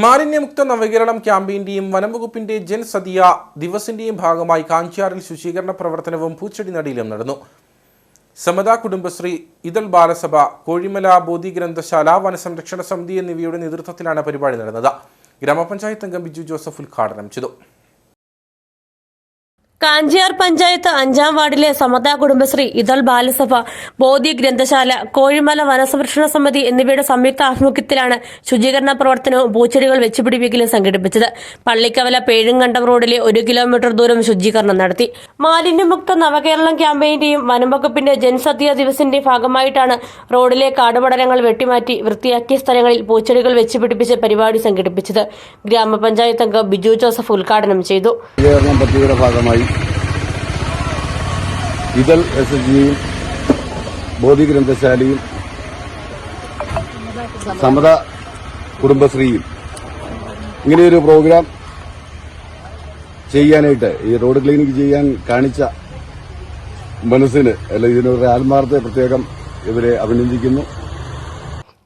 മാലിന്യമുക്ത നവകേരളം ക്യാമ്പയിന്റെയും വനംവകുപ്പിന്റെ ജൻസദിയ ദിവസിന്റെയും ഭാഗമായി കാഞ്ചിയാറിൽ ശുചീകരണ പ്രവർത്തനവും പൂച്ചെടി നടീലും നടന്നു. സമത കുടുംബശ്രീ, ഇതൾ ബാലസഭ, കോഴിമല ബോധിഗ്രന്ഥശാല, വനസംരക്ഷണ സമിതി എന്നിവയുടെ നേതൃത്വത്തിലാണ് പരിപാടി നടന്നത്. ഗ്രാമപഞ്ചായത്ത് അംഗം ബിജു ജോസഫ് ഉദ്ഘാടനം ചെയ്തു. കാഞ്ചിയാർ പഞ്ചായത്ത് 5-ാം വാർഡിലെ സമത കുടുംബശ്രീ, ഇതൾ ബാലസഭ, ബോധി ഗ്രന്ഥശാല, കോഴിമല വനസംരക്ഷണ സമിതി എന്നിവയുടെ സംയുക്ത ആഭിമുഖ്യത്തിലാണ് ശുചീകരണ പ്രവർത്തനവും പൂച്ചെടികൾ വെച്ചുപിടിപ്പിക്കലും സംഘടിപ്പിച്ചത്. പള്ളിക്കവല പേഴുങ്കണ്ടം റോഡിലെ 1 കിലോമീറ്റർ ദൂരം ശുചീകരണം നടത്തി. മാലിന്യമുക്ത നവകേരളം ക്യാമ്പയിന്റെയും വനംവകുപ്പിന്റെ ജൻസദിയ ദിവസിന്റെയും ഭാഗമായിട്ടാണ് റോഡിലെ കാടുപടലങ്ങൾ വെട്ടിമാറ്റി വൃത്തിയാക്കിയ സ്ഥലങ്ങളിൽ പൂച്ചെടികൾ വെച്ചുപിടിപ്പിച്ച് പരിപാടി സംഘടിപ്പിച്ചത്. ഗ്രാമപഞ്ചായത്ത് അംഗം ബിജു ജോസഫ് ഉദ്ഘാടനം ചെയ്തു. ഇതൾ എസ്എച്ച്ജിയും ബോധി ഗ്രന്ഥശാലയും സമത കുടുംബശ്രീയും ഇങ്ങനെയൊരു പ്രോഗ്രാം ചെയ്യാനായിട്ട്, ഈ റോഡ് ക്ലീനിങ് ചെയ്യാൻ കാണിച്ച മനസ്സിന് ഇതിനൊരു ആത്മാർത്ഥത പ്രത്യേകം ഇവരെ അഭിനന്ദിക്കുന്നു.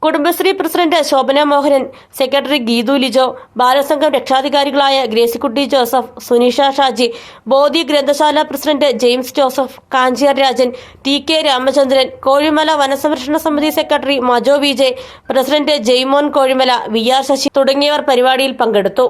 കുടുംബശ്രീ പ്രസിഡന്റ് ശോഭന മോഹനൻ, സെക്രട്ടറി ഗീതു ലിജോ, ബാലസംഘം രക്ഷാധികാരികളായ ഗ്രേസിക്കുട്ടി ജോസഫ്, സുനിഷ ഷാജി, ബോധി ഗ്രന്ഥശാല president James Joseph, Kanchiyar Rajan, T K. Ramachandran, Kozhimala വനസംരക്ഷണ സമിതി secretary Majo Vijay, president Jaimon Kozhimala, V R. Shashi തുടങ്ങിയവർ പരിപാടിയിൽ പങ്കെടുത്തു.